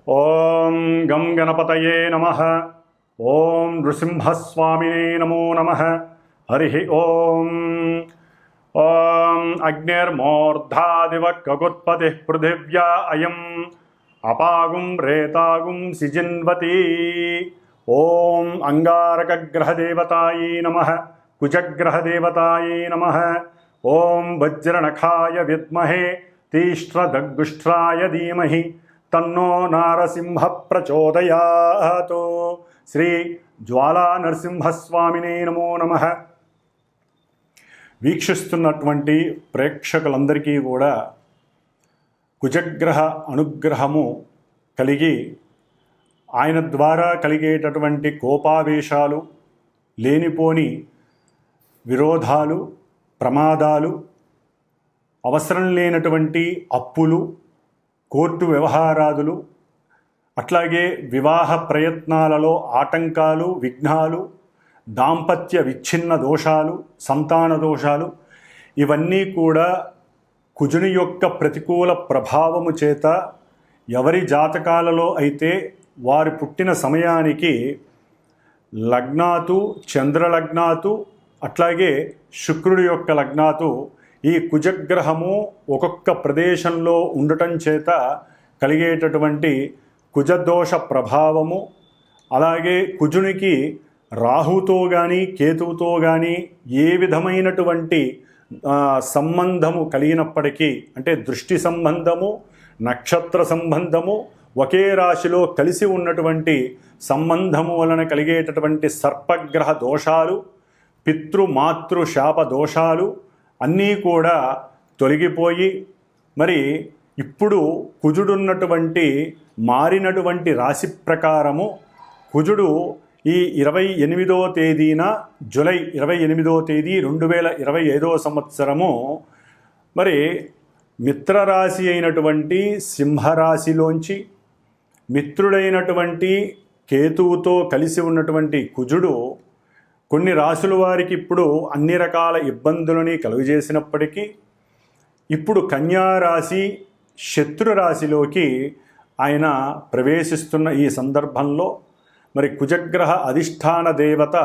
ఓం గం గణపతయే నమః. ఓం నృసింహస్వామినే నమో నమః. హరి ఓం. ఓం అగ్నిర్మూర్ధాదివ కగుత్పతి పృథివ్యా అయం అపాగుం రేతాగుం సిజిన్వతి. ఓం అంగారకగ్రహదేవతాయే నమః. కుజగ్రహదేవతాయే నమః. ఓం వజ్రనఖాయ విద్మహే తీష్ట్రదగ్గుష్ట్రాయ ధీమహి తన్నో నారసింహ ప్రచోదయాత్. శ్రీ జ్వాలా నరసింహస్వామినే నమో నమః. వీక్షిస్తున్నటువంటి ప్రేక్షకులందరికీ కూడా కుజగ్రహ అనుగ్రహము కలిగి ఆయన ద్వారా కలిగేటటువంటి కోపావేశాలు, లేనిపోని విరోధాలు, ప్రమాదాలు, అవసరం లేనటువంటి అప్పులు, కోర్టు వ్యవహారాదులు, అట్లాగే వివాహ ప్రయత్నాలలో ఆటంకాలు, విఘ్నాలు, దాంపత్య విచ్ఛిన్న దోషాలు, సంతాన దోషాలు, ఇవన్నీ కూడా కుజుని యొక్క ప్రతికూల ప్రభావము చేత ఎవరి జాతకాలలో అయితే వారి పుట్టిన సమయానికి లగ్నాతు, చంద్రలగ్నాతు, అట్లాగే శుక్రుడి యొక్క లగ్నాతు ఈ కుజగ్రహము ఒక్కొక్క ప్రదేశంలో ఉండటం చేత కలిగేటటువంటి కుజదోష ప్రభావము, అలాగే కుజునికి రాహుతో కానీ కేతువుతో కానీ ఏ విధమైనటువంటి సంబంధము కలిగినప్పటికీ, అంటే దృష్టి సంబంధము, నక్షత్ర సంబంధము, ఒకే రాశిలో కలిసి ఉన్నటువంటి సంబంధము వలన కలిగేటటువంటి సర్పగ్రహ దోషాలు, పితృమాతృ శాప దోషాలు అన్నీ కూడా తొలగిపోయి, మరి ఇప్పుడు కుజుడున్నటువంటి మారినటువంటి రాశి ప్రకారము కుజుడు ఈ 28వ తేదీన, జూలై 28వ తేదీ 2025వ సంవత్సరము మరి మిత్రరాశి అయినటువంటి సింహరాశిలోంచి మిత్రుడైనటువంటి కేతువుతో కలిసి ఉన్నటువంటి కుజుడు కొన్ని రాశుల వారికి ఇప్పుడు అన్ని రకాల ఇబ్బందులని కలుగజేసినప్పటికీ ఇప్పుడు కన్యారాశి శత్రురాశిలోకి ఆయన ప్రవేశిస్తున్న ఈ సందర్భంలో మరి కుజగ్రహ అధిష్టాన దేవత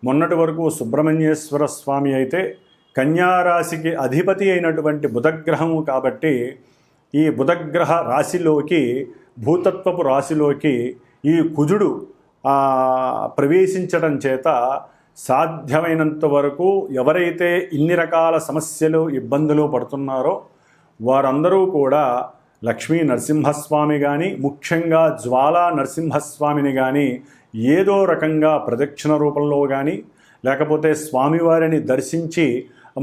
మొన్నటి వరకు సుబ్రహ్మణ్యేశ్వర స్వామి అయితే కన్యారాశికి అధిపతి అయినటువంటి బుధగ్రహము కాబట్టి ఈ బుధగ్రహ రాశిలోకి, భూతత్వపు రాశిలోకి ఈ కుజుడు ప్రవేశించడం చేత సాధ్యమైనంత వరకు ఎవరైతే ఇన్ని రకాల సమస్యలు, ఇబ్బందులు పడుతున్నారో వారందరూ కూడా లక్ష్మీ నరసింహస్వామి కానీ, ముఖ్యంగా జ్వాలా నరసింహస్వామిని కానీ ఏదో రకంగా ప్రదక్షిణ రూపంలో కానీ, లేకపోతే స్వామివారిని దర్శించి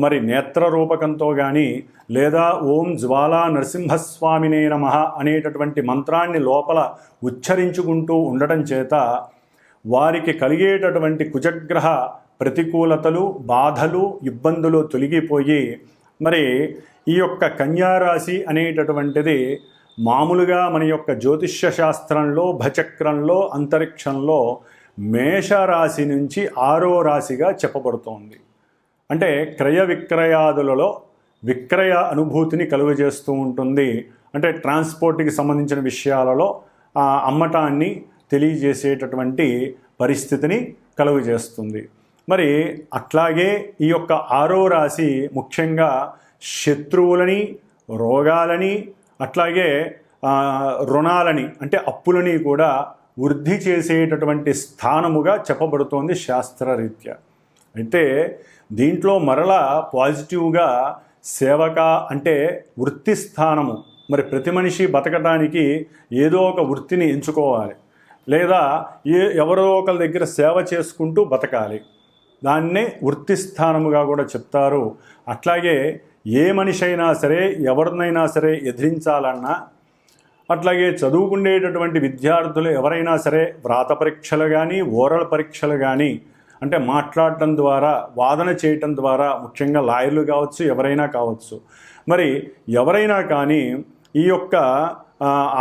మరి నేత్ర రూపకంతో కానీ, లేదా ఓం జ్వాలా నరసింహస్వామినే నమః అనేటటువంటి మంత్రాన్ని లోపల ఉచ్చరించుకుంటూ ఉండటం చేత వారికి కలిగేటటువంటి కుజగ్రహ ప్రతికూలతలు, బాధలు, ఇబ్బందులు తొలగిపోయి మరి ఈ యొక్క కన్యారాశి అనేటటువంటిది మామూలుగా మన యొక్క జ్యోతిష్య శాస్త్రంలో, భచక్రంలో, అంతరిక్షంలో మేషరాశి నుంచి 6వ రాశిగా చెప్పబడుతోంది. అంటే క్రయ విక్రయాదులలో విక్రయ అనుభూతిని కలుగజేస్తూ ఉంటుంది. అంటే ట్రాన్స్పోర్ట్కి సంబంధించిన విషయాలలో అమ్మటాన్ని తెలియజేసేటటువంటి పరిస్థితిని కలుగజేస్తుంది. మరి అట్లాగే ఈ యొక్క 6వ రాశి ముఖ్యంగా శత్రువులని, రోగాలని, అట్లాగే రుణాలని అంటే అప్పులని కూడా వృద్ధి చేసేటటువంటి స్థానముగా చెప్పబడుతోంది శాస్త్రరీత్యా. అయితే దీంట్లో మరలా పాజిటివ్గా సేవక అంటే వృత్తి స్థానము. మరి ప్రతి మనిషి బతకడానికి ఏదో ఒక వృత్తిని ఎంచుకోవాలి, లేదా ఎవరో ఒకరి దగ్గర సేవ చేసుకుంటూ బతకాలి. దాన్నే వృత్తి స్థానముగా కూడా చెప్తారు. అట్లాగే ఏ మనిషి అయినా సరే, ఎవరినైనా సరే ఎదిరించాలన్నా, అట్లాగే చదువుకునేటటువంటి విద్యార్థులు ఎవరైనా సరే వ్రాత పరీక్షలు కానీ, ఓరల్ పరీక్షలు కానీ, అంటే మాట్లాడటం ద్వారా, వాదన చేయటం ద్వారా, ముఖ్యంగా లాయర్లు కావచ్చు, ఎవరైనా కావచ్చు, మరి ఎవరైనా కానీ ఈ యొక్క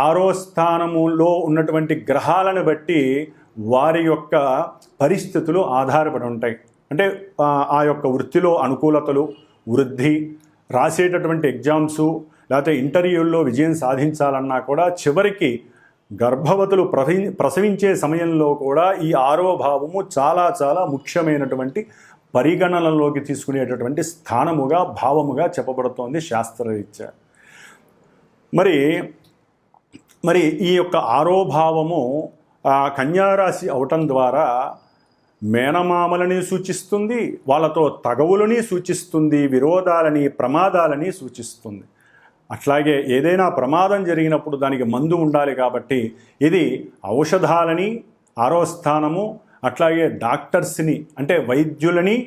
6వ స్థానములో ఉన్నటువంటి గ్రహాలను బట్టి వారి యొక్క పరిస్థితులు ఆధారపడి ఉంటాయి. అంటే ఆ యొక్క వృత్తిలో అనుకూలతలు, వృద్ధి, రాసేటటువంటి ఎగ్జామ్సు, లేకపోతే ఇంటర్వ్యూల్లో విజయం సాధించాలన్నా కూడా చివరికి గర్భవతులు ప్రసవించే సమయంలో కూడా ఈ 6వ భావము చాలా చాలా ముఖ్యమైనటువంటి పరిగణనలోకి తీసుకునేటటువంటి స్థానముగా భావముగా చెప్పబడుతోంది శాస్త్రరీత్యా. మరి ఈ యొక్క 6వ భావము కన్యారాశి అవటం ద్వారా మేనమామలని సూచిస్తుంది, వాళ్ళతో తగవులని సూచిస్తుంది, విరోధాలని ప్రమాదాలని సూచిస్తుంది. అట్లాగే ఏదైనా ప్రమాదం జరిగినప్పుడు దానికి మందు ఉండాలి కాబట్టి ఇది ఔషధాలని 6వ స్థానము, అట్లాగే డాక్టర్స్ని అంటే వైద్యులని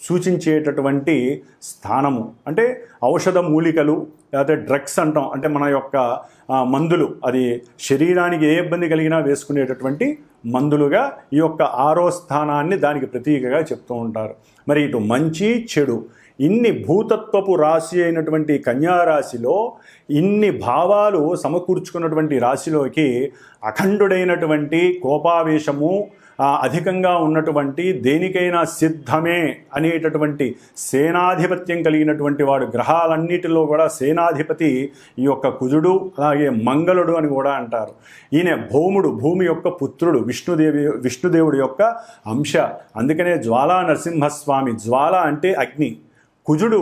సూచించేటటువంటి స్థానము. అంటే ఔషధ మూలికలు లేకపోతే డ్రగ్స్ అంటాం, అంటే మన యొక్క మందులు, అది శరీరానికి ఏ ఇబ్బంది కలిగినా వేసుకునేటటువంటి మందులుగా ఈ యొక్క 6వ స్థానాన్ని దానికి ప్రతీకగా చెప్తూ ఉంటారు. మరి ఇటు మంచి చెడు ఇన్ని భూతత్వపు రాశి అయినటువంటి కన్యారాశిలో ఇన్ని భావాలు సమకూర్చుకున్నటువంటి రాశిలోకి అఖండుడైనటువంటి కోపావేశము అధికంగా ఉన్నటువంటి దేనికైనా సిద్ధమే అనేటటువంటి సేనాధిపత్యం కలిగినటువంటి వాడు, గ్రహాలన్నిటిలో కూడా సేనాధిపతి ఈ యొక్క కుజుడు, అలాగే మంగళుడు అని కూడా అంటారు. ఈయన భౌముడు, భూమి యొక్క పుత్రుడు, విష్ణుదేవుడి యొక్క అంశ. అందుకనే జ్వాలా నరసింహస్వామి, జ్వాల అంటే అగ్ని. కుజుడు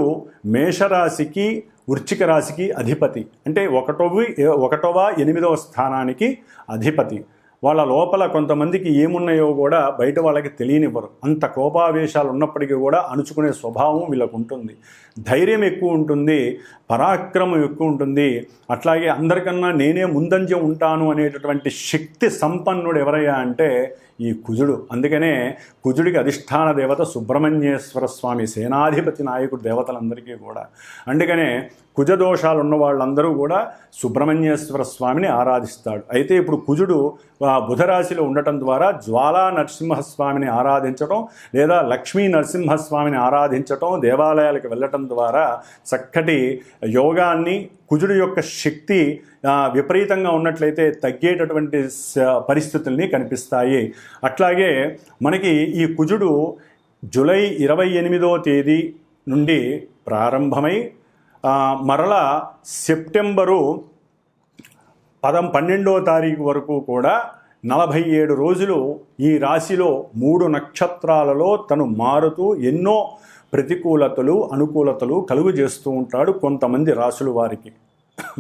మేషరాశికి వృశ్చిక రాశికి అధిపతి, అంటే 1వ 8వ స్థానానికి అధిపతి. వాళ్ళ లోపల కొంతమందికి ఏమున్నాయో కూడా బయట వాళ్ళకి తెలియనివ్వరు. అంత కోపావేశాలు ఉన్నప్పటికీ కూడా అణుచుకునే స్వభావం వీళ్ళకు ఉంటుంది. ధైర్యం ఎక్కువ ఉంటుంది, పరాక్రమం ఎక్కువ ఉంటుంది. అట్లాగే అందరికన్నా నేనే ముందంజ ఉంటాను అనేటటువంటి శక్తి సంపన్నుడు ఎవరయ్యా అంటే ఈ కుజుడు. అందుకనే కుజుడికి అధిష్టాన దేవత సుబ్రహ్మణ్యేశ్వర స్వామి, సేనాధిపతి నాయకుడు దేవతలందరికీ కూడా. అందుకనే కుజదోషాలు ఉన్న వాళ్ళందరూ కూడా సుబ్రహ్మణ్యేశ్వర స్వామిని ఆరాధిస్తాడు. అయితే ఇప్పుడు కుజుడు బుధరాశిలో ఉండటం ద్వారా జ్వాలా నరసింహస్వామిని ఆరాధించటం లేదా లక్ష్మీ నరసింహస్వామిని ఆరాధించటం, దేవాలయాలకు వెళ్ళటం ద్వారా చక్కటి యోగాన్ని, కుజుడు యొక్క శక్తి విపరీతంగా ఉన్నట్లయితే తగ్గేటటువంటి పరిస్థితుల్ని కనిపిస్తాయి. అట్లాగే మనకి ఈ కుజుడు జూలై 28వ తేదీ నుండి ప్రారంభమై మరలా సెప్టెంబరు 12వ తారీఖు వరకు కూడా 47 రోజులు ఈ రాశిలో 3 నక్షత్రాలలో తను మారుతూ ఎన్నో ప్రతికూలతలు అనుకూలతలు కలుగు చేస్తూ ఉంటాడు కొంతమంది రాశుల వారికి.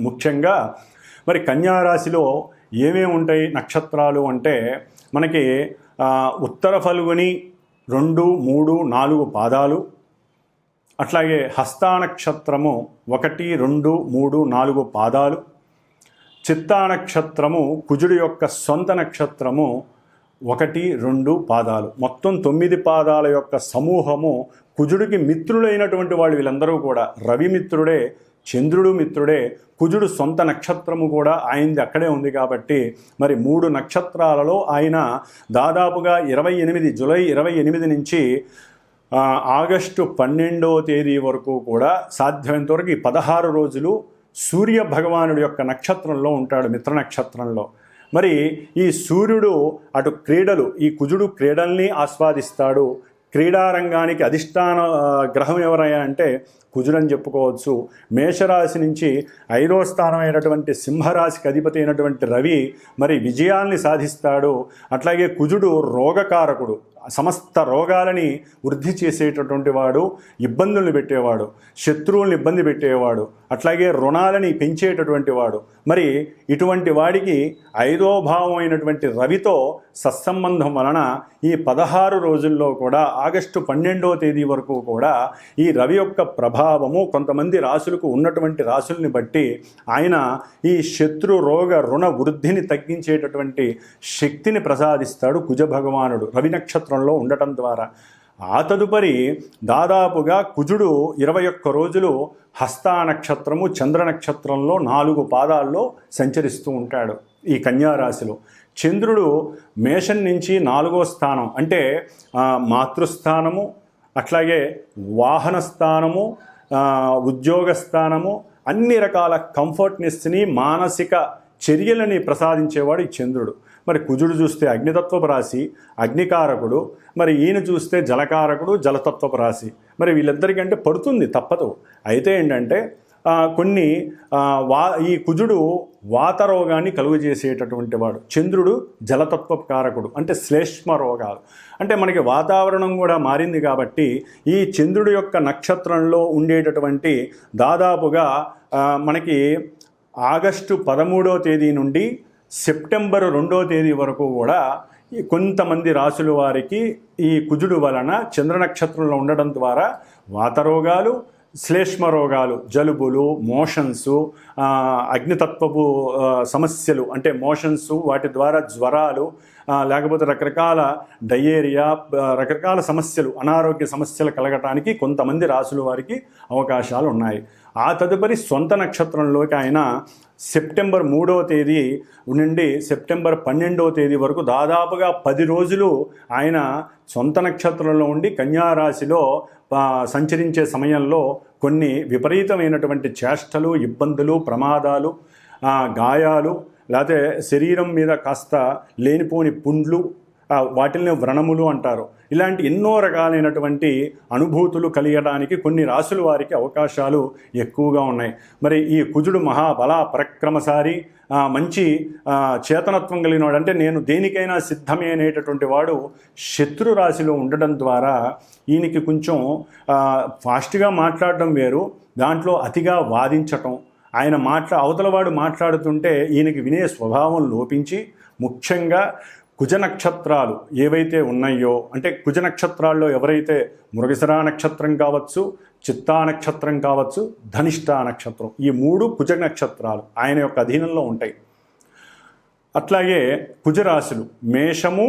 ముఖ్యంగా మరి కన్యారాశిలో ఏమేమి ఉంటాయి నక్షత్రాలు అంటే మనకి ఉత్తర ఫల్గుని 2, 3, 4 పాదాలు, అట్లాగే హస్తా నక్షత్రము 1, 2, 3, 4 పాదాలు, చిత్తా నక్షత్రము కుజుడి యొక్క సొంత నక్షత్రము 1, 2 పాదాలు, మొత్తం 9 పాదాల యొక్క సమూహము. కుజుడికి మిత్రులైనటువంటి వాళ్ళు వీళ్ళందరూ కూడా రవి మిత్రుడే, చంద్రుడు మిత్రుడే, కుజుడు సొంత నక్షత్రము కూడా ఆయనది అక్కడే ఉంది కాబట్టి మరి 3 నక్షత్రాలలో ఆయన దాదాపుగా జూలై 28 నుంచి ఆగస్టు 12వ తేదీ వరకు కూడా సాధ్యమైనంత వరకు ఈ 16 రోజులు సూర్య భగవానుడి యొక్క నక్షత్రంలో ఉంటాడు, మిత్ర నక్షత్రంలో. మరి ఈ సూర్యుడు అటు క్రీడలు, ఈ కుజుడు క్రీడల్ని ఆస్వాదిస్తాడు. క్రీడారంగానికి అధిష్టాన గ్రహం ఎవరయ్యా అంటే కుజుడని చెప్పుకోవచ్చు. మేషరాశి నుంచి 5వ స్థానం అయినటువంటి సింహరాశికి అధిపతి అయినటువంటి రవి మరి విజయాల్ని సాధిస్తాడు. అట్లాగే కుజుడు రోగకారకుడు, సమస్త రోగాలని వృద్ధి చేసేటటువంటి వాడు, ఇబ్బందుల్ని పెట్టేవాడు, శత్రువుల్ని ఇబ్బంది పెట్టేవాడు, అట్లాగే రుణాలని పెంచేటటువంటి వాడు. మరి ఇటువంటి వాడికి 5వ భావం అయినటువంటి రవితో సత్సంబంధం వలన ఈ 16 రోజుల్లో కూడా ఆగస్టు 12వ తేదీ వరకు కూడా ఈ రవి యొక్క ప్రభావము కొంతమంది రాశులకు ఉన్నటువంటి రాశుల్ని బట్టి ఆయన ఈ శత్రు రోగ రుణ వృద్ధిని తగ్గించేటటువంటి శక్తిని ప్రసాదిస్తాడు కుజ భగవానుడు రవి నక్షత్రంలో ఉండటం ద్వారా. ఆ తదుపరి దాదాపుగా కుజుడు 21 రోజులు హస్తా నక్షత్రము చంద్ర నక్షత్రంలో 4 పాదాల్లో సంచరిస్తూ ఉంటాడు ఈ కన్యారాశిలో. చంద్రుడు మేషం నుంచి 4వ స్థానం అంటే మాతృస్థానము, అట్లాగే వాహన స్థానము, ఉద్యోగ స్థానము, అన్ని రకాల కంఫర్ట్నెస్ని, మానసిక చర్యలని ప్రసాదించేవాడు ఈ చంద్రుడు. మరి కుజుడు చూస్తే అగ్నితత్వపు రాశి, అగ్నికారకుడు. మరి ఈయన చూస్తే జలకారకుడు, జలతత్వపు రాశి. మరి వీళ్ళిద్దరికంటే పడుతుంది తప్పదు. అయితే ఏంటంటే కొన్ని ఈ కుజుడు వాతరోగాన్ని కలుగజేసేటటువంటి వాడు. చంద్రుడు జలతత్వ కారకుడు, అంటే శ్లేష్మ రోగాలు. అంటే మనకి వాతావరణం కూడా మారింది కాబట్టి ఈ చంద్రుడి యొక్క నక్షత్రంలో ఉండేటటువంటి దాదాపుగా మనకి ఆగస్టు 13వ తేదీ నుండి సెప్టెంబర్ 2వ తేదీ వరకు కూడా కొంతమంది రాసుల వారికి ఈ కుజుడు వలన చంద్ర నక్షత్రంలో ఉండడం ద్వారా వాతరోగాలు, శ్లేష్మ రోగాలు, జలుబులు, మోషన్సు, అగ్నితత్వపు సమస్యలు అంటే మోషన్సు, వాటి ద్వారా జ్వరాలు, లేకపోతే రకరకాల డయేరియా, రకరకాల సమస్యలు, అనారోగ్య సమస్యలు కలగటానికి కొంతమంది రాసుల వారికి అవకాశాలు ఉన్నాయి. ఆ తదుపరి సొంత నక్షత్రంలోకి ఆయన సెప్టెంబర్ 3వ తేదీ నుండి సెప్టెంబర్ 12వ తేదీ వరకు దాదాపుగా 10 రోజులు ఆయన సొంత నక్షత్రంలో ఉండి కన్యారాశిలో సంచరించే సమయంలో కొన్ని విపరీతమైనటువంటి చేష్టలు, ఇబ్బందులు, ప్రమాదాలు, గాయాలు, లేకపోతే శరీరం మీద కాస్త లేనిపోని పుండ్లు, వాటిల్ని వ్రణములు అంటారు. ఇలాంటి ఎన్నో రకాలైనటువంటి అనుభూతులు కలిగడానికి కొన్ని రాసుల వారికి అవకాశాలు ఎక్కువగా ఉన్నాయి. మరి ఈ కుజుడు మహాబల పరక్రమశారి, మంచి చేతనత్వం కలిగిన వాడు, అంటే నేను దేనికైనా సిద్ధమే అనేటటువంటి వాడు శత్రు రాశిలో ఉండడం ద్వారా ఈయనకి కొంచెం ఫాస్ట్గా మాట్లాడడం వేరు, దాంట్లో అతిగా వాదించటం, ఆయన అవతలవాడు మాట్లాడుతుంటే ఈయనకి వినే స్వభావం లోపించి, ముఖ్యంగా కుజ నక్షత్రాలు ఏవైతే ఉన్నాయో, అంటే కుజ నక్షత్రాల్లో ఎవరైతే మృగశిర నక్షత్రం కావచ్చు, చిత్తా నక్షత్రం కావచ్చు, ధనిష్ఠా నక్షత్రం, ఈ 3 కుజ నక్షత్రాలు ఆయన యొక్క అధీనంలో ఉంటాయి. అట్లాగే కుజరాశులు మేషము,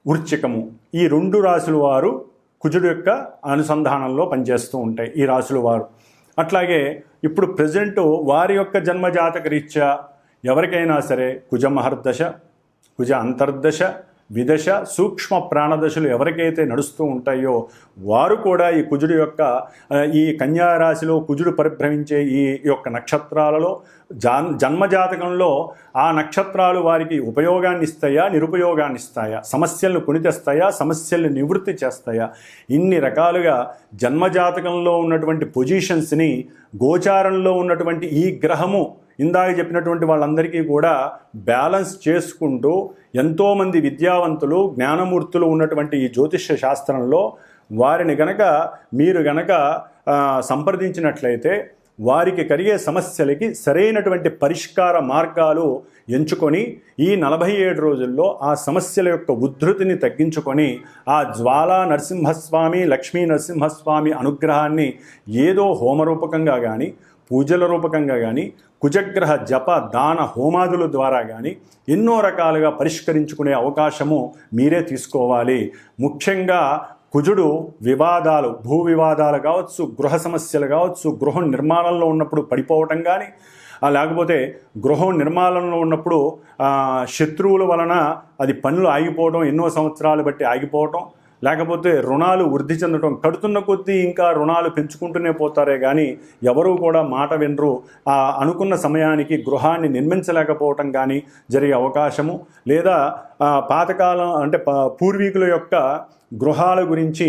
వృశ్చికము, ఈ 2 రాశుల వారు కుజుడు యొక్క అనుసంధానంలో పనిచేస్తూ ఉంటాయి ఈ రాశుల వారు. అట్లాగే ఇప్పుడు ప్రజెంట్ వారి యొక్క జన్మజాతక రీత్యా ఎవరికైనా సరే కుజ మహర్దశ, కుజ అంతర్దశ, విదశ, సూక్ష్మ ప్రాణదశలు ఎవరికైతే నడుస్తూ ఉంటాయో వారు కూడా ఈ కుజుడు యొక్క ఈ కన్యారాశిలో కుజుడు పరిభ్రమించే ఈ యొక్క నక్షత్రాలలో జన్మజాతకంలో ఆ నక్షత్రాలు వారికి ఉపయోగాన్ని ఇస్తాయా, నిరుపయోగాన్ని ఇస్తాయా, సమస్యలను కొని తెస్తాయా, సమస్యల్ని నివృత్తి చేస్తాయా, ఇన్ని రకాలుగా జన్మజాతకంలో ఉన్నటువంటి పొజిషన్స్ని గోచారంలో ఉన్నటువంటి ఈ గ్రహము ఇందాక చెప్పినటువంటి వాళ్ళందరికీ కూడా బ్యాలెన్స్ చేసుకుంటూ ఎంతోమంది విద్యావంతులు, జ్ఞానమూర్తులు ఉన్నటువంటి ఈ జ్యోతిష్య శాస్త్రంలో వారిని మీరు గనక సంప్రదించినట్లయితే వారికి కలిగే సమస్యలకి సరైనటువంటి పరిష్కార మార్గాలు ఎంచుకొని ఈ 47 రోజుల్లో ఆ సమస్యల యొక్క ఉద్ధృతిని తగ్గించుకొని ఆ జ్వాలా నరసింహస్వామి, లక్ష్మీ నరసింహస్వామి అనుగ్రహాన్ని ఏదో హోమరూపకంగా కానీ, పూజల రూపకంగా కానీ, కుజగ్రహ జప దాన హోమాదుల ద్వారా కానీ ఎన్నో రకాలుగా పరిష్కరించుకునే అవకాశము మీరే తీసుకోవాలి. ముఖ్యంగా కుజుడు వివాదాలు, భూ వివాదాలు కావచ్చు, గృహ సమస్యలు కావచ్చు, గృహం నిర్మాణంలో ఉన్నప్పుడు పడిపోవటం కానీ, లేకపోతే గృహం నిర్మాణంలో ఉన్నప్పుడు శత్రువుల వలన అది పనులు ఆగిపోవడం, ఎన్నో సంవత్సరాలు బట్టి ఆగిపోవటం, లేకపోతే రుణాలు వృద్ధి చెందడం, కడుతున్న కొద్దీ ఇంకా రుణాలు పెంచుకుంటూనే పోతారే కానీ ఎవరూ కూడా మాట వినరు, అనుకున్న సమయానికి గృహాన్ని నిర్మించలేకపోవటం కానీ జరిగే అవకాశము, లేదా పాతకాలం అంటే పూర్వీకుల యొక్క గృహాల గురించి,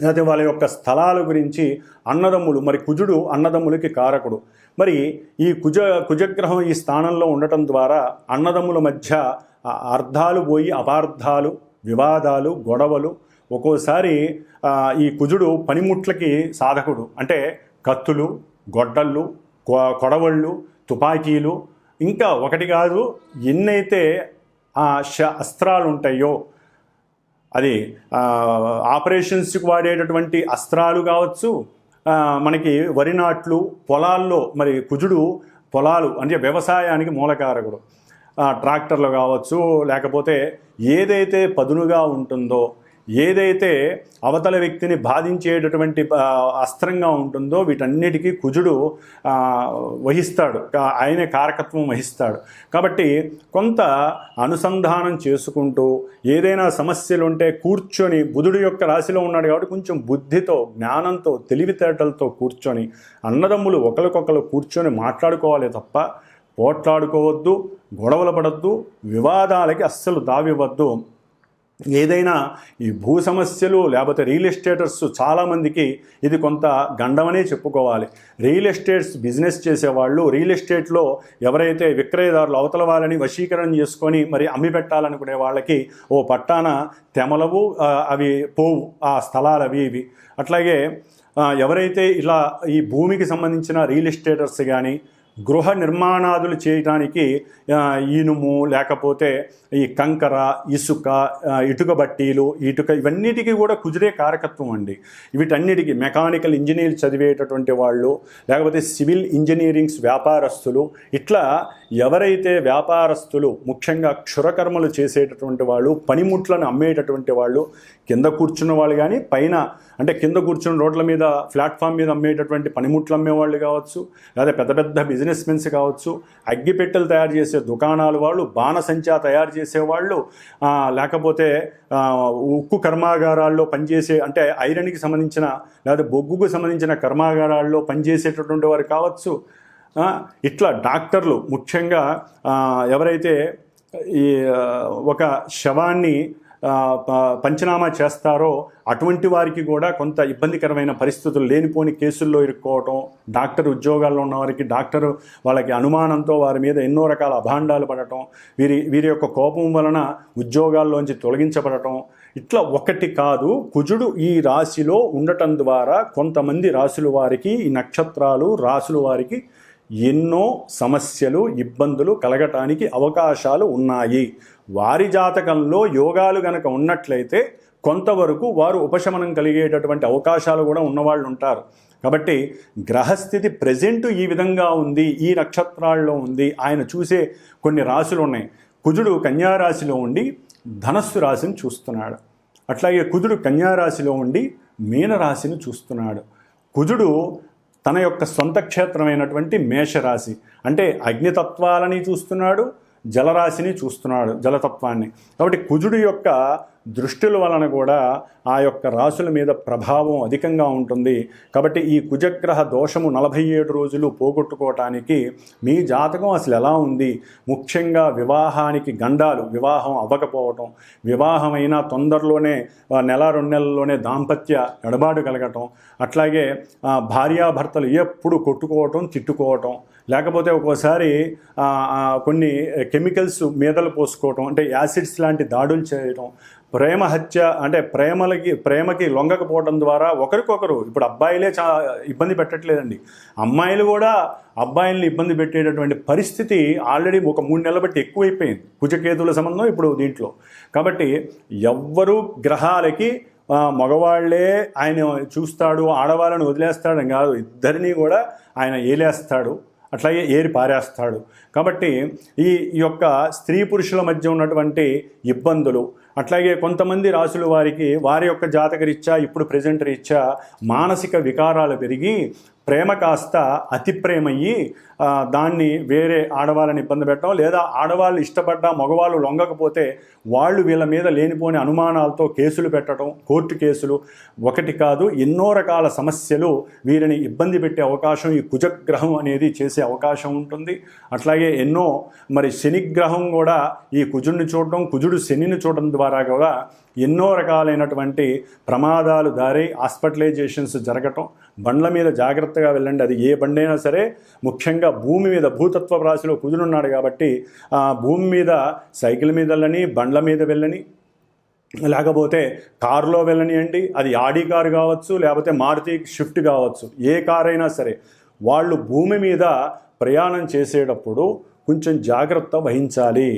అయితే వాళ్ళ యొక్క స్థలాల గురించి అన్నదమ్ములు, మరి కుజుడు అన్నదమ్ములకి కారకుడు, మరి ఈ కుజగ్రహం ఈ స్థానంలో ఉండటం ద్వారా అన్నదమ్ముల మధ్య అర్థాలు పోయి అపార్థాలు, వివాదాలు, గొడవలు, ఒక్కోసారి ఈ కుజుడు పనిముట్లకి సాధకుడు, అంటే కత్తులు, గొడ్డళ్ళు, కొడవళ్ళు, తుపాకీలు, ఇంకా ఒకటి కాదు ఎన్నైతే అస్త్రాలు ఉంటాయో, అది ఆపరేషన్స్కి వాడేటటువంటి అస్త్రాలు కావచ్చు, మనకి వరి నాట్లు, పొలాల్లో మరి కుజుడు పొలాలు అంటే వ్యవసాయానికి మూలకారకుడు, ట్రాక్టర్లు కావచ్చు, లేకపోతే ఏదైతే పదునుగా ఉంటుందో, ఏదైతే అవతల వ్యక్తిని బాధించేటటువంటి అస్త్రంగా ఉంటుందో వీటన్నిటికీ కుజుడు వహిస్తాడు, ఆయనే కారకత్వం వహిస్తాడు. కాబట్టి కొంత అనుసంధానం చేసుకుంటూ ఏదైనా సమస్యలు ఉంటే కూర్చొని, బుధుడు యొక్క రాశిలో ఉన్నాడు కాబట్టి కొంచెం బుద్ధితో, జ్ఞానంతో, తెలివితేటలతో కూర్చొని అన్నదమ్ములు ఒకరికొకరు కూర్చొని మాట్లాడుకోవాలి తప్ప పోట్లాడుకోవద్దు, గొడవలు పడద్దు, వివాదాలకి అస్సలు దావివ్వద్దు. ఏదైనా ఈ భూ సమస్యలు లేకపోతే రియల్ ఎస్టేటర్స్ చాలామందికి ఇది కొంత గండమనే చెప్పుకోవాలి. రియల్ ఎస్టేట్స్ బిజినెస్ చేసేవాళ్ళు, రియల్ ఎస్టేట్లో ఎవరైతే విక్రయదారులు అవతల వాళ్ళని వశీకరణ చేసుకొని మరి అమ్మి పెట్టాలనుకునే వాళ్ళకి ఓ పట్టాన తెమలవు, అవి పోవు ఆ స్థలాలు అవి ఇవి. అట్లాగే ఎవరైతే ఇలా ఈ భూమికి సంబంధించిన రియల్ ఎస్టేటర్స్ కానీ గృహ నిర్మాణాదులు చేయడానికి ఇనుము లేకపోతే ఈ కంకర, ఇసుక, ఇటుక బట్టీలు, ఇవన్నిటికీ కూడా కుజుడే కారకత్వం అండి. వీటన్నిటికీ మెకానికల్ ఇంజనీర్ చదివేటటువంటి వాళ్ళు, లేకపోతే సివిల్ ఇంజనీరింగ్స్ వ్యాపారస్తులు, ఇట్లా ఎవరైతే వ్యాపారస్తులు ముఖ్యంగా క్షురకర్మలు చేసేటటువంటి వాళ్ళు, పనిముట్లను అమ్మేటటువంటి వాళ్ళు, కింద కూర్చున్న వాళ్ళు కానీ పైన అంటే కింద కూర్చున్న రోడ్ల మీద ప్లాట్ఫామ్ మీద అమ్మేటటువంటి పనిముట్లు అమ్మేవాళ్ళు కావచ్చు, లేదా పెద్ద పెద్ద బిజినెస్ మెన్స్ కావచ్చు, అగ్గిపెట్టెలు తయారు చేసే దుకాణాలు వాళ్ళు, బాణసంచా తయారు చేసేవాళ్ళు, లేకపోతే ఉక్కు కర్మాగారాల్లో పనిచేసే అంటే ఐరన్కి సంబంధించిన లేదా బొగ్గుకు సంబంధించిన కర్మాగారాల్లో పనిచేసేటటువంటి వారు కావచ్చు. ఇట్లా డాక్టర్లు ముఖ్యంగా ఎవరైతే ఈ ఒక శవాన్ని పంచనామా చేస్తారో అటువంటి వారికి కూడా కొంత ఇబ్బందికరమైన పరిస్థితులు, లేనిపోని కేసుల్లో ఇరుక్కోవటం, డాక్టర్ ఉద్యోగాల్లో ఉన్న వారికి డాక్టరు వాళ్ళకి అనుమానంతో వారి మీద ఎన్నో రకాల అభాండాలు పడటం, వీరి యొక్క కోపం వలన ఉద్యోగాల్లోంచి తొలగించబడటం, ఇట్లా ఒకటి కాదు. కుజుడు ఈ రాశిలో ఉండటం ద్వారా కొంతమంది రాశుల వారికి, ఈ నక్షత్రాలు రాశుల వారికి ఎన్నో సమస్యలు, ఇబ్బందులు కలగటానికి అవకాశాలు ఉన్నాయి. వారి జాతకంలో యోగాలు గనక ఉన్నట్లయితే కొంతవరకు వారు ఉపశమనం కలిగేటటువంటి అవకాశాలు కూడా ఉన్నవాళ్ళు ఉంటారు. కాబట్టి గ్రహస్థితి ప్రెజెంట్ ఈ విధంగా ఉంది, ఈ నక్షత్రాల్లో ఉంది. ఆయన చూసే కొన్ని రాశులు ఉన్నాయి. కుజుడు కన్యారాశిలో ఉండి ధనస్సు రాశిని చూస్తున్నాడు. అట్లాగే కుజుడు కన్యారాశిలో ఉండి మీనరాశిని చూస్తున్నాడు. కుజుడు తన యొక్క సొంత క్షేత్రమైనటువంటి మేషరాశి అంటే అగ్నితత్వాలని చూస్తున్నాడు, జలరాశిని చూస్తున్నాడు, జలతత్వాన్ని. కాబట్టి కుజుడు యొక్క దృష్టిల వలన కూడా ఆ యొక్క రాశుల మీద ప్రభావం అధికంగా ఉంటుంది. కాబట్టి ఈ కుజగ్రహ దోషము 47 రోజులు పోగొట్టుకోవటానికి మీ జాతకం అసలు ఎలా ఉంది, ముఖ్యంగా వివాహానికి గండాలు, వివాహం అవ్వకపోవటం, వివాహమైన తొందరలోనే నెల 2 నెలల్లోనే దాంపత్య ఎడబాటు కలగటం, అట్లాగే భార్యాభర్తలు ఎప్పుడు కొట్టుకోవటం, తిట్టుకోవటం, లేకపోతే ఒక్కోసారి కొన్ని కెమికల్స్ మీదలు పోసుకోవటం అంటే యాసిడ్స్ లాంటి దాడులు చేయటం, ప్రేమ హత్య అంటే ప్రేమకి లొంగకపోవడం ద్వారా ఒకరికొకరు, ఇప్పుడు అబ్బాయిలే ఇబ్బంది పెట్టట్లేదండి, అమ్మాయిలు కూడా అబ్బాయిల్ని ఇబ్బంది పెట్టేటటువంటి పరిస్థితి ఆల్రెడీ ఒక 3 నెలల బట్టి ఎక్కువైపోయింది. కుజకేతుల సంబంధం ఇప్పుడు దీంట్లో. కాబట్టి ఎవ్వరూ గ్రహాలకి మగవాళ్లే ఆయన చూస్తాడు, ఆడవాళ్ళని వదిలేస్తాడని కాదు, ఇద్దరినీ కూడా ఆయన ఏలేస్తాడు, అట్లాగే ఏరి పారేస్తాడు. కాబట్టి ఈ యొక్క స్త్రీ పురుషుల మధ్య ఉన్నటువంటి ఇబ్బందులు, అట్లాగే కొంతమంది రాశుల వారికి వారి యొక్క జాతకరీత్యా ఇప్పుడు ప్రెజెంట్ రీత్యా మానసిక వికారాలు పెరిగి ప్రేమ కాస్త అతి ప్రేమయ్యి దాన్ని వేరే ఆడవాళ్ళని ఇబ్బంది పెట్టడం, లేదా ఆడవాళ్ళు ఇష్టపడ్డా మగవాళ్ళు లొంగకపోతే వాళ్ళు వీళ్ళ మీద లేనిపోని అనుమానాలతో కేసులు పెట్టడం, కోర్టు కేసులు, ఒకటి కాదు ఎన్నో రకాల సమస్యలు వీరిని ఇబ్బంది పెట్టే అవకాశం ఈ కుజగ్రహం అనేది చేసే అవకాశం ఉంటుంది. అట్లాగే ఎన్నో మరి శనిగ్రహం కూడా ఈ కుజుడిని చూడడం, కుజుడు శనిని చూడడం ద్వారా కూడా ఎన్నో రకాలైనటువంటి ప్రమాదాలు దారి హాస్పిటలైజేషన్స్ జరగటం. బండ్ల మీద జాగ్రత్తగా వెళ్ళండి, అది ఏ బండైనా సరే. ముఖ్యంగా భూమి మీద భూతత్వ రాశిలో కుజుడున్నాడు కాబట్టి భూమి మీద సైకిల్ మీద వెళ్ళని, బండ్ల మీద వెళ్ళని, లేకపోతే కారులో వెళ్ళనియండి, అది ఆడి కారు కావచ్చు, లేకపోతే మారుతి షిఫ్ట్ కావచ్చు, ఏ కారు అయినా సరే వాళ్ళు భూమి మీద ప్రయాణం చేసేటప్పుడు కొంచెం జాగ్రత్త వహించాలి.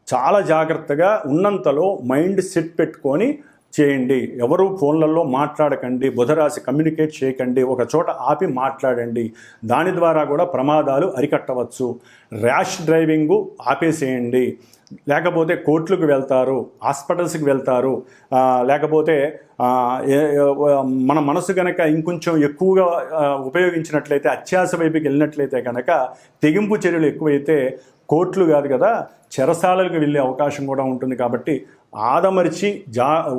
చాలా జాగ్రత్తగా ఉన్నంతలో మైండ్ సెట్ పెట్టుకొని చేయండి. ఎవరు ఫోన్లలో మాట్లాడకండి, బుధరాశి కమ్యూనికేట్ చేయకండి, ఒక చోట ఆపి మాట్లాడండి. దాని ద్వారా కూడా ప్రమాదాలు అరికట్టవచ్చు. Rash driving ఆపేసేయండి. లేకపోతే కోర్టులకు వెళ్తారు, హాస్పిటల్స్కి వెళ్తారు, లేకపోతే మన మనసు కనుక ఇంకొంచెం ఎక్కువగా ఉపయోగించినట్లయితే, అత్యాశ వైపుకి వెళ్ళినట్లయితే కనుక తెగింపు చర్యలు ఎక్కువైతే కోర్టులు కాదు కదా చెరసాలలకు వెళ్ళే అవకాశం కూడా ఉంటుంది. కాబట్టి ఆదమరిచి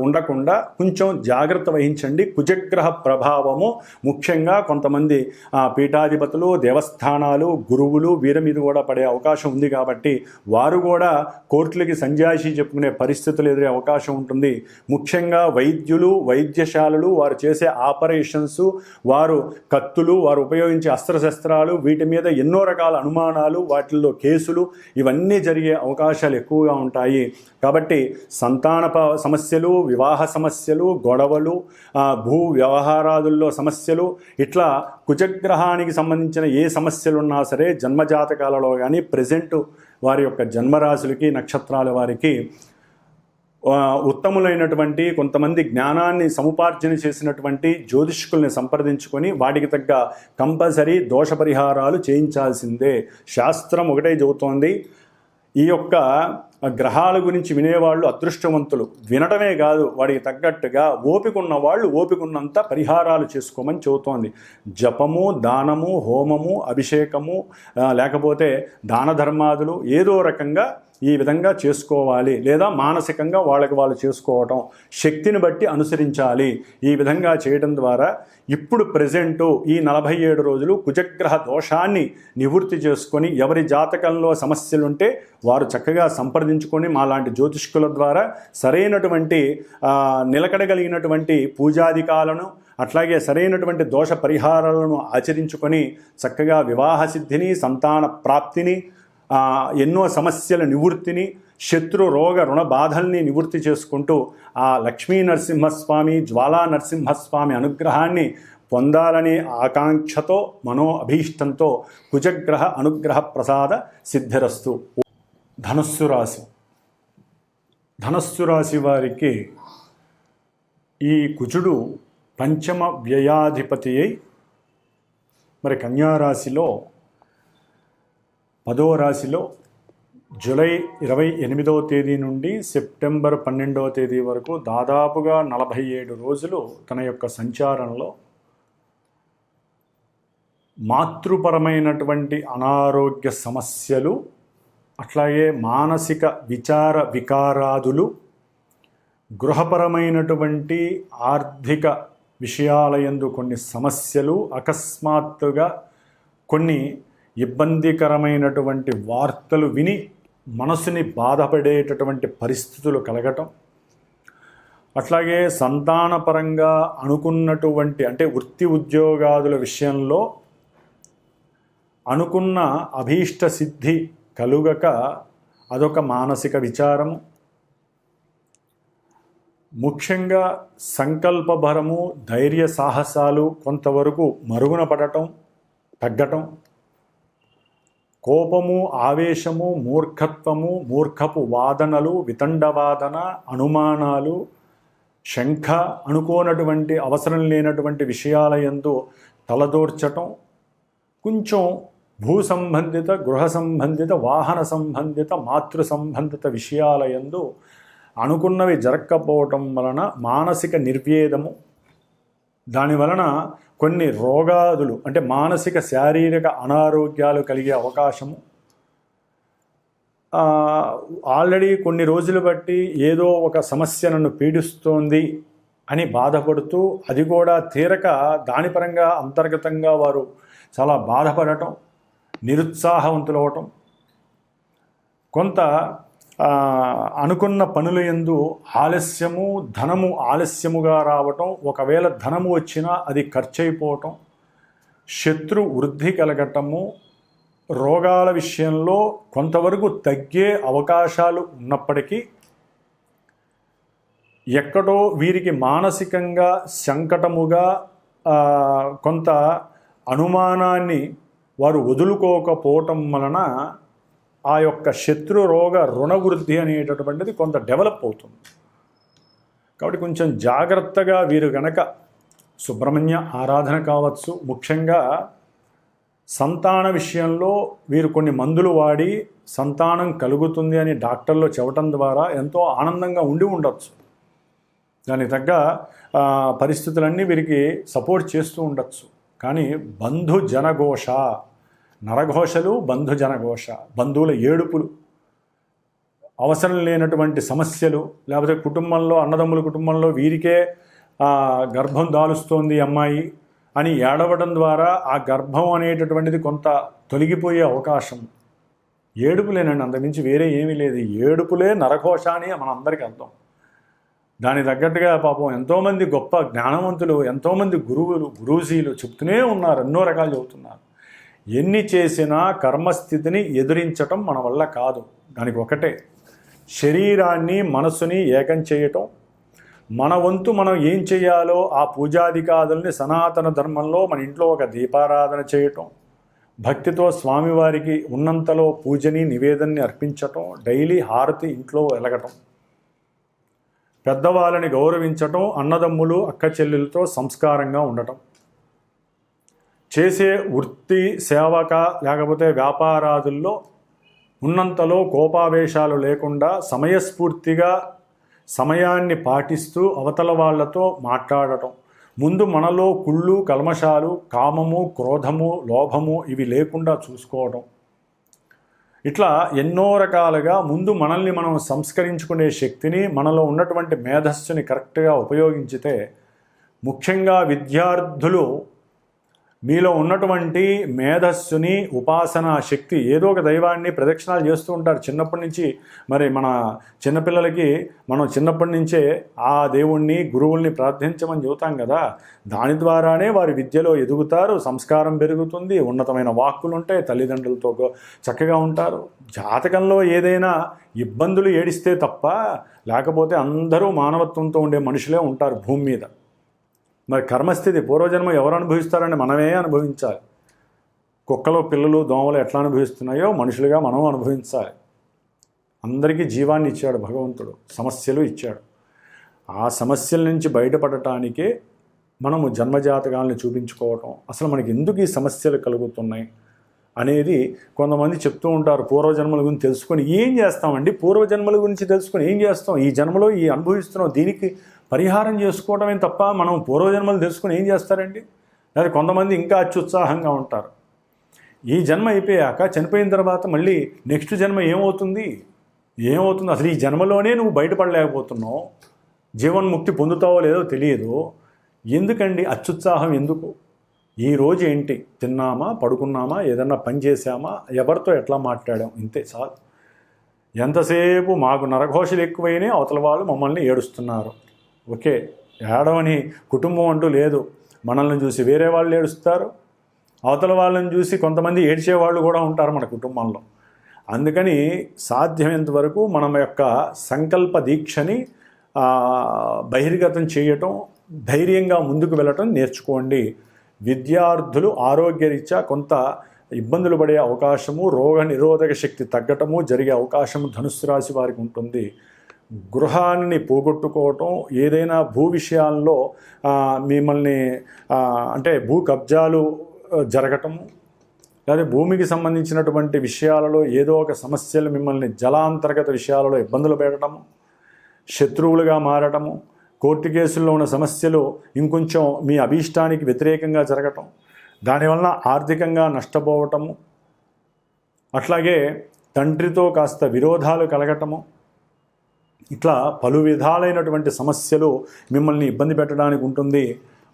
ఉండకుండా కొంచెం జాగ్రత్త వహించండి. కుజగ్రహ ప్రభావము ముఖ్యంగా కొంతమంది పీఠాధిపతులు, దేవస్థానాలు, గురువులు వీరి మీద కూడా పడే అవకాశం ఉంది. కాబట్టి వారు కూడా కోర్టులకి సంజాయిషి చెప్పుకునే పరిస్థితులు ఎదురే అవకాశం ఉంటుంది. ముఖ్యంగా వైద్యులు, వైద్యశాలలు వారు చేసే ఆపరేషన్స్, వారు కత్తులు, వారు ఉపయోగించే అస్త్రశస్త్రాలు, వీటి మీద ఎన్నో రకాల అనుమానాలు, వాటిల్లో కేసులు ఇవన్నీ జరిగే అవకాశాలు ఎక్కువగా ఉంటాయి. కాబట్టి సంతాన సమస్యలు, వివాహ సమస్యలు, గొడవలు, భూ వ్యవహారాదుల్లో సమస్యలు, ఇట్లా కుజగ్రహానికి సంబంధించిన ఏ సమస్యలు ఉన్నా సరే జన్మజాతకాలలో కానీ ప్రెజెంట్ వారి యొక్క జన్మరాశులకి, నక్షత్రాల వారికి ఉత్తములైనటువంటి కొంతమంది జ్ఞానాన్ని సముపార్జన చేసినటువంటి జ్యోతిష్కుల్ని సంప్రదించుకొని వాటికి తగ్గ కంపల్సరీ దోష పరిహారాలు చేయించాల్సిందే. శాస్త్రం ఒకటే చెబుతోంది, ఈ యొక్క గ్రహాల గురించి వినేవాళ్ళు అదృష్టవంతులు. వినటమే కాదు, వాడికి తగ్గట్టుగా ఓపిక ఉన్న వాళ్ళు ఓపిక ఉన్నంత పరిహారాలు చేసుకోమని చెబుతోంది. జపము, దానము, హోమము, అభిషేకము, లేకపోతే దాన ధర్మాదులు ఏదో రకంగా ఈ విధంగా చేసుకోవాలి. లేదా మానసికంగా వాళ్ళకి వాళ్ళు చేసుకోవటం, శక్తిని బట్టి అనుసరించాలి. ఈ విధంగా చేయడం ద్వారా ఇప్పుడు ప్రెజెంటు ఈ 47 రోజులు కుజగ్రహ దోషాన్ని నివృత్తి చేసుకొని ఎవరి జాతకంలో సమస్యలుంటే వారు చక్కగా సంప్రదించుకొని మాలాంటి జ్యోతిష్కుల ద్వారా సరైనటువంటి నిలకడగలిగినటువంటి పూజాధికాలను, అట్లాగే సరైనటువంటి దోష పరిహారాలను ఆచరించుకొని చక్కగా వివాహ సిద్ధిని, సంతాన ప్రాప్తిని, ఎన్నో సమస్యల నివృత్తిని, శత్రు రోగ రుణ బాధల్ని నివృత్తి చేసుకుంటూ ఆ లక్ష్మీ నరసింహస్వామి, జ్వాలా నరసింహస్వామి అనుగ్రహాన్ని పొందాలనే ఆకాంక్షతో, మనో అభీష్టంతో కుజగ్రహ అనుగ్రహ ప్రసాద సిద్ధిరస్తు. ధనస్సు రాశి. ధనస్సు రాశి వారికి ఈ కుజుడు పంచమ వ్యయాధిపతి అయి మరి కన్యారాశిలో 10వ రాశిలో జూలై 28వ తేదీ నుండి సెప్టెంబర్ 12వ తేదీ వరకు దాదాపుగా 47 రోజులు తన యొక్క సంచారంలో మాతృపరమైనటువంటి అనారోగ్య సమస్యలు, అట్లాగే మానసిక విచార వికారాదులు, గృహపరమైనటువంటి ఆర్థిక విషయాలయందు కొన్ని సమస్యలు, అకస్మాత్తుగా కొన్ని ఇబ్బందికరమైనటువంటి వార్తలు విని మనసుని బాధపడేటటువంటి పరిస్థితులు కలగటం, అట్లాగే సంతానపరంగా అనుకున్నటువంటి అంటే వృత్తి ఉద్యోగాదుల విషయంలో అనుకున్న అభీష్ట సిద్ధి కలుగక అదొక మానసిక విచారము, ముఖ్యంగా సంకల్పభరము, ధైర్య సాహసాలు కొంతవరకు మరుగున పడటం, తగ్గటం, కోపము, ఆవేశము, మూర్ఖత్వము, మూర్ఖపు వాదనలు, వితండవాదన, అనుమానాలు, శంఖ, అనుకోనటువంటి అవసరం లేనటువంటి విషయాల యందు తలదూర్చటం, కొంచెం భూ సంబంధిత, గృహ సంబంధిత, వాహన సంబంధిత, మాతృ సంబంధిత విషయాల యందు అనుకున్నవి జరగకపోవటం వలన మానసిక నిర్వేదము, దానివలన కొన్ని రోగాదులు అంటే మానసిక శారీరక అనారోగ్యాలు కలిగే అవకాశము, ఆల్రెడీ కొన్ని రోజులు బట్టి ఏదో ఒక సమస్య నన్ను పీడిస్తోంది అని బాధపడుతూ అది కూడా తీరక దాని పరంగా అంతర్గతంగా వారు చాలా బాధపడటం, నిరుత్సాహవంతులవటం, కొంత అనుకున్న పనుల యందు ఆలస్యము, ధనము ఆలస్యముగా రావటం, ఒకవేళ ధనము వచ్చినా అది ఖర్చు అయిపోవటం, శత్రు వృద్ధి కలగటము, రోగాల విషయంలో కొంతవరకు తగ్గే అవకాశాలు ఉన్నప్పటికీ ఎక్కడో వీరికి మానసికంగా సంకటముగా కొంత అనుమానాన్ని వారు వదులుకోకపోవటం వలన ఆ యొక్క శత్రు రోగ రుణవృద్ధి అనేటటువంటిది కొంత డెవలప్ అవుతుంది. కాబట్టి కొంచెం జాగ్రత్తగా వీరు గనక సుబ్రహ్మణ్య ఆరాధన కావచ్చు, ముఖ్యంగా సంతాన విషయంలో వీరు కొన్ని మందులు వాడి సంతానం కలుగుతుంది అని డాక్టర్లు చెప్పటం ద్వారా ఎంతో ఆనందంగా ఉండి ఉండొచ్చు. దానికి తగ్గ పరిస్థితులన్నీ వీరికి సపోర్ట్ చేస్తూ ఉండొచ్చు. కానీ బంధు జనఘోష, నరఘోషలు, బంధు జనఘోష, బంధువుల ఏడుపులు, అవసరం లేనటువంటి సమస్యలు, లేకపోతే కుటుంబంలో అన్నదమ్ముల కుటుంబంలో వీరికే గర్భం దాలుస్తోంది అమ్మాయి అని ఏడవడం ద్వారా ఆ గర్భం అనేటటువంటిది కొంత తొలగిపోయే అవకాశం. ఏడుపులేనండి, అంతకుమించి వేరే ఏమీ లేదు. ఏడుపులే నరఘోష అని మనందరికీ అర్థం. దాని తగ్గట్టుగా పాపం ఎంతోమంది గొప్ప జ్ఞానవంతులు, ఎంతోమంది గురూజీలు చెప్తూనే ఉన్నారు, ఎన్నో రకాలు చెబుతున్నారు. ఎన్ని చేసినా కర్మస్థితిని ఎదిరించటం మన వల్ల కాదు. దానికి ఒకటే, శరీరాన్ని మనసుని ఏకం చేయటం. మన వంతు మనం ఏం చేయాలో ఆ పూజాధికాదుల్ని సనాతన ధర్మంలో మన ఇంట్లో ఒక దీపారాధన చేయటం, భక్తితో స్వామివారికి ఉన్నంతలో పూజని నివేదనని అర్పించటం, డైలీ హారతి ఇంట్లో వెలగటం, పెద్దవాళ్ళని గౌరవించటం, అన్నదమ్ములు అక్క చెల్లెలతో సంస్కారంగా ఉండటం, చేసే వృత్తి సేవక లేకపోతే వ్యాపారాదుల్లో ఉన్నంతలో కోపావేశాలు లేకుండా సమయస్ఫూర్తిగా సమయాన్ని పాటిస్తూ అవతల వాళ్ళతో మాట్లాడటం, ముందు మనలో కుళ్ళు కల్మషాలు, కామము, క్రోధము, లోభము ఇవి లేకుండా చూసుకోవడం. ఇట్లా ఎన్నో రకాలుగా ముందు మనల్ని మనం సంస్కరించుకునే శక్తిని, మనలో ఉన్నటువంటి మేధస్సుని కరెక్ట్గా ఉపయోగించితే, ముఖ్యంగా విద్యార్థులు మీలో ఉన్నటువంటి మేధస్సుని, ఉపాసనా శక్తి, ఏదో ఒక దైవాన్ని ప్రదక్షిణాలు చేస్తూ ఉంటారు చిన్నప్పటి నుంచి. మరి మన చిన్నపిల్లలకి మనం చిన్నప్పటి నుంచే ఆ దేవుణ్ణి, గురువుల్ని ప్రార్థించమని చెబుతాం కదా. దాని ద్వారానే వారి విద్యలో ఎదుగుతారు, సంస్కారం పెరుగుతుంది, ఉన్నతమైన వాక్కులు ఉంటాయి, తల్లిదండ్రులతో చక్కగా ఉంటారు. జాతకంలో ఏదైనా ఇబ్బందులు ఏడిస్తే తప్ప, లేకపోతే అందరూ మానవత్వంతో ఉండే మనుషులే ఉంటారు భూమి మీద. మరి కర్మస్థితి పూర్వజన్మ ఎవరు అనుభవిస్తారని మనమే అనుభవించాలి. కుక్కలు, పిల్లలు, దోమలు ఎట్లా అనుభవిస్తున్నాయో మనుషులుగా మనం అనుభవించాలి. అందరికీ జీవాన్ని ఇచ్చాడు భగవంతుడు, సమస్యలు ఇచ్చాడు. ఆ సమస్యల నుంచి బయటపడటానికే మనము జన్మజాతకాలను చూపించుకోవటం, అసలు మనకి ఎందుకు ఈ సమస్యలు కలుగుతున్నాయి అనేది కొంతమంది చెప్తూ ఉంటారు. పూర్వజన్మల గురించి తెలుసుకొని ఏం చేస్తామండి? పూర్వజన్మల గురించి తెలుసుకొని ఏం చేస్తాం? ఈ జన్మలో ఈ అనుభవిస్తున్నాం, దీనికి పరిహారం చేసుకోవడమే తప్ప మనం పూర్వజన్మలు తెలుసుకుని ఏం చేస్తారండి? లేదా కొంతమంది ఇంకా అత్యుత్సాహంగా ఉంటారు. ఈ జన్మ అయిపోయాక చనిపోయిన తర్వాత మళ్ళీ నెక్స్ట్ జన్మ ఏమవుతుంది? అసలు ఈ జన్మలోనే నువ్వు బయటపడలేకపోతున్నావు, జీవన్ముక్తి పొందుతావో లేదో తెలియదు. ఎందుకండి అత్యుత్సాహం? ఎందుకు? ఈరోజు ఏంటి? తిన్నామా, పడుకున్నామా, ఏదన్నా పని చేశామా, ఎవరితో ఎట్లా మాట్లాడాం, ఇంతే చాలు. ఎంతసేపు మాకు నరఘోషలు ఎక్కువైనా అవతల వాళ్ళు మమ్మల్ని ఏడుస్తున్నారు. ఓకే, ఏడవని కుటుంబం అంటూ లేదు. మనల్ని చూసి వేరే వాళ్ళు ఏడుస్తారు, అవతల వాళ్ళని చూసి కొంతమంది ఏడ్చేవాళ్ళు కూడా ఉంటారు మన కుటుంబంలో. అందుకని సాధ్యమైనంత వరకు మన యొక్క సంకల్ప దీక్షని బహిర్గతం చేయటం, ధైర్యంగా ముందుకు వెళ్ళటం నేర్చుకోండి. విద్యార్థులు ఆరోగ్యరీత్యా కొంత ఇబ్బందులు పడే అవకాశము, రోగ నిరోధక శక్తి తగ్గటము జరిగే అవకాశము ధనుస్సు రాశి వారికి ఉంటుంది. గృహాన్ని పోగొట్టుకోవటం, ఏదైనా భూ విషయాల్లో మిమ్మల్ని అంటే భూ కబ్జాలు జరగటము, లేదా భూమికి సంబంధించినటువంటి విషయాలలో ఏదో ఒక సమస్యలు మిమ్మల్ని జలాంతర్గత విషయాలలో ఇబ్బందులు పెట్టడము, శత్రువులుగా మారటము, కోర్టు కేసుల్లో ఉన్న సమస్యలు ఇంకొంచెం మీ అభీష్టానికి వ్యతిరేకంగా జరగటం, దానివలన ఆర్థికంగా నష్టపోవటము, అట్లాగే తండ్రితో కాస్త విరోధాలు కలగటము, ఇట్లా పలు విధాలైనటువంటి సమస్యలు మిమ్మల్ని ఇబ్బంది పెట్టడానికి ఉంటుంది.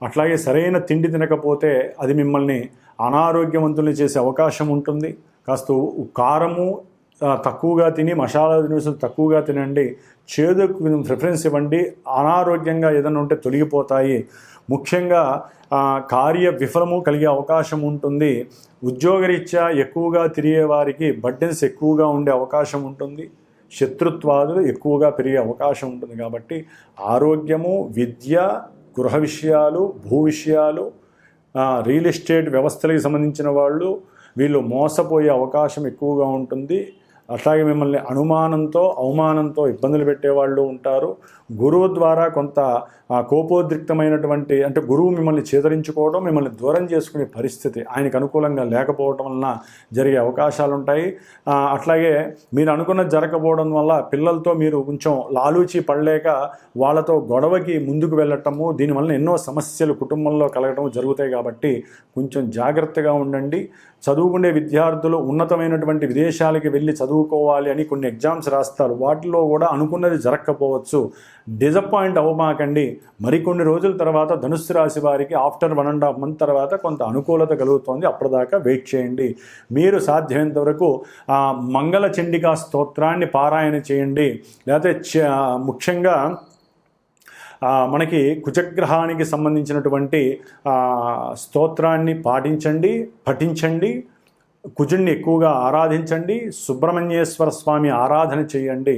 అట్లాగే సరైన తిండి తినకపోతే అది మిమ్మల్ని అనారోగ్యవంతుల్ని చేసే అవకాశం ఉంటుంది. కాస్త కారము తక్కువగా తిని, మసాలా దినుసులు తక్కువగా తినండి, చేదుకు ప్రిఫరెన్స్ ఇవ్వండి. అనారోగ్యంగా ఏదైనా ఉంటే తొలగిపోతాయి. ముఖ్యంగా కార్య విఫలము కలిగే అవకాశం ఉంటుంది. ఉద్యోగరీత్యా ఎక్కువగా తిరిగే వారికి బర్డెన్స్ ఎక్కువగా ఉండే అవకాశం ఉంటుంది. శత్రుత్వాదులు ఎక్కువగా పెరిగే అవకాశం ఉంటుంది. కాబట్టి ఆరోగ్యము, విద్య, గృహ విషయాలు, భూ విషయాలు, రియల్ ఎస్టేట్ వ్యవస్థలకు సంబంధించిన వాళ్ళు వీళ్ళు మోసపోయే అవకాశం ఎక్కువగా ఉంటుంది. అట్లాగే మిమ్మల్ని అనుమానంతో, అవమానంతో ఇబ్బందులు పెట్టేవాళ్ళు ఉంటారు. గురువు ద్వారా కొంత కోపోద్రిక్తమైనటువంటి, అంటే గురువు మిమ్మల్ని చేదరించుకోవడం, మిమ్మల్ని దూరం చేసుకునే పరిస్థితి ఆయనకు అనుకూలంగా లేకపోవడం వలన జరిగే అవకాశాలు ఉంటాయి. అట్లాగే మీరు అనుకున్నది జరగకపోవడం వల్ల పిల్లలతో మీరు కొంచెం లాలూచి పడలేక వాళ్ళతో గొడవకి ముందుకు వెళ్ళటము, దీనివల్ల ఎన్నో సమస్యలు కుటుంబంలో కలగటం జరుగుతాయి. కాబట్టి కొంచెం జాగ్రత్తగా ఉండండి. చదువుకునే విద్యార్థులు ఉన్నతమైనటువంటి విదేశాలకి వెళ్ళి చదువు చదువుకోవాలి అని కొన్ని ఎగ్జామ్స్ రాస్తారు. వాటిలో కూడా అనుకున్నది జరగకపోవచ్చు. డిసప్పాయింట్ అవ్వమాకండి. మరికొన్ని రోజుల తర్వాత ధనుస్సు రాశి వారికి ఆఫ్టర్ 1.5 month తర్వాత కొంత అనుకూలత కలుగుతుంది. అప్పటిదాకా వెయిట్ చేయండి. మీరు సాధ్యమైనంత వరకు మంగళ చండికా స్తోత్రాన్ని పారాయణ చేయండి. లేకపోతే ముఖ్యంగా మనకి కుజగ్రహానికి సంబంధించినటువంటి స్తోత్రాన్ని పఠించండి. కుజుణ్ణి ఎక్కువగా ఆరాధించండి. సుబ్రహ్మణ్యేశ్వర స్వామి ఆరాధన చేయండి.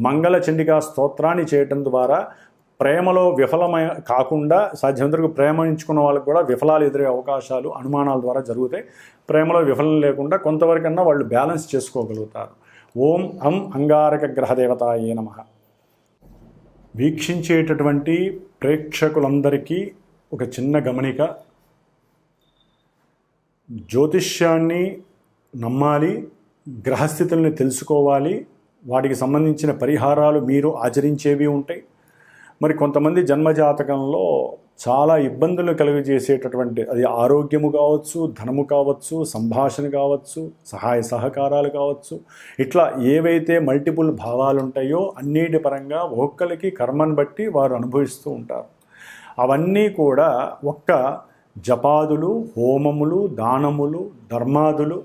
మంగళ చండికా స్తోత్రాన్ని చేయటం ద్వారా ప్రేమలో కాకుండా సాధ్యమైనంత వరకు ప్రేమించుకున్న వాళ్ళకు కూడా విఫలాలు ఎదురే అవకాశాలు అనుమానాల ద్వారా జరుగుతాయి. ప్రేమలో విఫలం లేకుండా కొంతవరకన్నా వాళ్ళు బ్యాలెన్స్ చేసుకోగలుగుతారు. ఓం అంగారక గ్రహదేవతాయే నమః. వీక్షించేటటువంటి ప్రేక్షకులందరికీ ఒక చిన్న గమనిక. జ్యోతిష్యాన్ని నమ్మాలి, గ్రహస్థితుల్ని తెలుసుకోవాలి, వాటికి సంబంధించిన పరిహారాలు మీరు ఆచరించేవి ఉంటాయి. మరి కొంతమంది జన్మజాతకంలో చాలా ఇబ్బందులు కలుగజేసేటటువంటి, అది ఆరోగ్యము కావచ్చు, ధనము కావచ్చు, సంభాషణ కావచ్చు, సహాయ సహకారాలు కావచ్చు, ఇట్లా ఏవైతే మల్టిపుల్ భావాలు ఉంటాయో అన్నిటి పరంగా ఒక్కొక్కరికి కర్మను బట్టి వారు అనుభవిస్తూ ఉంటారు. అవన్నీ కూడా ఒక్క జపాదులు, హోమములు, దానములు, ధర్మాదులు,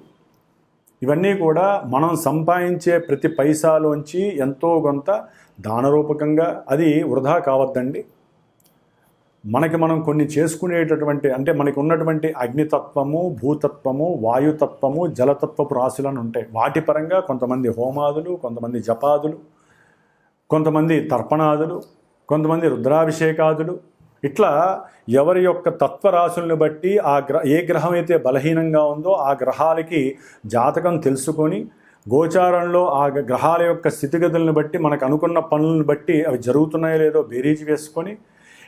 ఇవన్నీ కూడా మనం సంపాదించే ప్రతి పైసాలోంచి ఎంతో కొంత దానరూపకంగా, అది వృధా కావద్దండి. మనం కొన్ని చేసుకునేటటువంటి, అంటే మనకు ఉన్నటువంటి అగ్నితత్వము, భూతత్వము, వాయుతత్వము, జలతత్వపు రాశులను ఉంటాయి. వాటి పరంగా కొంతమంది హోమాదులు, కొంతమంది జపాదులు, కొంతమంది తర్పణాదులు, కొంతమంది రుద్రాభిషేకాదులు, ఇట్లా ఎవరి యొక్క తత్వరాశులను బట్టి ఏ గ్రహం అయితే బలహీనంగా ఉందో ఆ గ్రహాలకి జాతకం తెలుసుకొని గోచారంలో ఆ గ్రహాల యొక్క స్థితిగతులను బట్టి మనకు అనుకున్న పనులను బట్టి అవి జరుగుతున్నాయో లేదో బేరీజు వేసుకొని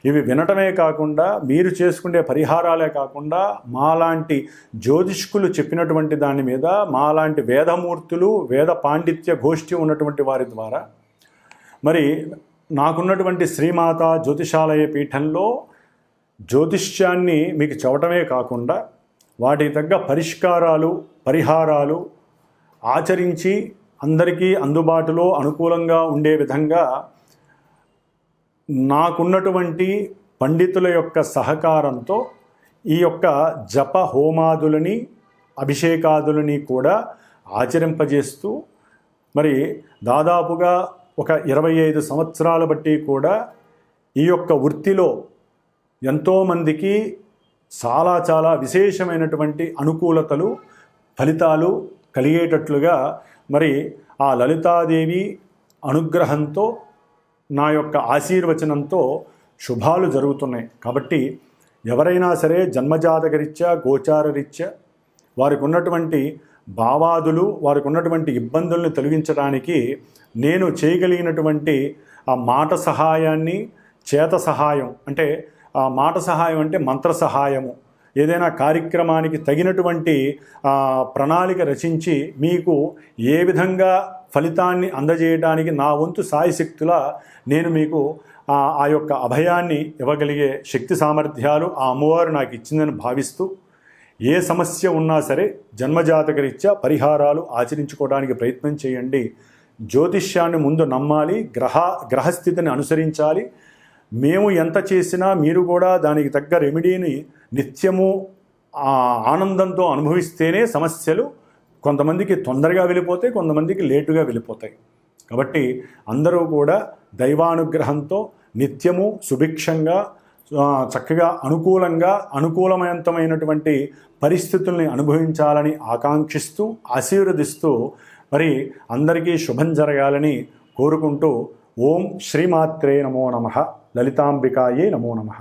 ఇవి వినటమే కాకుండా మీరు చేసుకునే పరిహారాలే కాకుండా మాలాంటి జ్యోతిష్కులు చెప్పినటువంటి దాని మీద మాలాంటి వేదమూర్తులు, వేద పాండిత్య గోష్ఠి ఉన్నటువంటి వారి ద్వారా, మరి నాకున్నటువంటి శ్రీమాత జ్యోతిషాలయ పీఠంలో జ్యోతిష్యాన్ని మీకు చెప్పటమే కాకుండా వాటికి తగ్గ పరిహారాలు ఆచరించి అందరికీ అందుబాటులో అనుకూలంగా ఉండే విధంగా నాకున్నటువంటి పండితుల యొక్క సహకారంతో ఈ యొక్క జప హోమాదులని, అభిషేకాదులని కూడా ఆచరింపజేస్తూ, మరి దాదాపుగా ఒక 25 సంవత్సరాల బట్టి కూడా ఈ యొక్క వృత్తిలో ఎంతోమందికి చాలా విశేషమైనటువంటి అనుకూలతలు, ఫలితాలు కలిగేటట్లుగా మరి ఆ లలితాదేవి అనుగ్రహంతో, నా యొక్క ఆశీర్వచనంతో శుభాలు జరుగుతున్నాయి. కాబట్టి ఎవరైనా సరే జన్మజాతకరీత్యా, గోచారరీత్యా వారికి ఉన్నటువంటి భావాదులు, వారికి ఉన్నటువంటి ఇబ్బందులను తొలగించడానికి నేను చేయగలిగినటువంటి ఆ మాట సహాయాన్ని, చేత సహాయం, అంటే ఆ మాట సహాయం అంటే మంత్ర సహాయము, ఏదైనా కార్యక్రమానికి తగినటువంటి ప్రణాళిక రచించి మీకు ఏ విధంగా ఫలితాన్ని అందజేయడానికి నా వంతు సాయశక్తులా నేను మీకు ఆ యొక్క అభయాన్ని ఇవ్వగలిగే శక్తి సామర్థ్యాలు ఆ అమ్మవారు నాకు ఇచ్చిందని భావిస్తూ, ఏ సమస్య ఉన్నా సరే జన్మజాతకరీత్యా పరిహారాలు ఆచరించుకోవడానికి ప్రయత్నం చేయండి. జ్యోతిష్యాన్ని ముందు నమ్మాలి, గ్రహస్థితిని అనుసరించాలి. మేము ఎంత చేసినా మీరు కూడా దానికి తగ్గ రెమెడీని నిత్యము ఆనందంతో అనుభవిస్తేనే సమస్యలు కొంతమందికి తొందరగా వెళ్ళిపోతాయి, కొంతమందికి లేటుగా వెళ్ళిపోతాయి. కాబట్టి అందరూ కూడా దైవానుగ్రహంతో నిత్యము సుభిక్షంగా, చక్కగా అనుకూలమైనటువంటి పరిస్థితుల్ని అనుభవించాలని ఆకాంక్షిస్తూ, ఆశీర్వదిస్తూ, మరి అందరికీ శుభం జరగాలని కోరుకుంటూ, ఓం శ్రీమాత్రే నమో నమః, లలితాంబికాయే నమో నమః.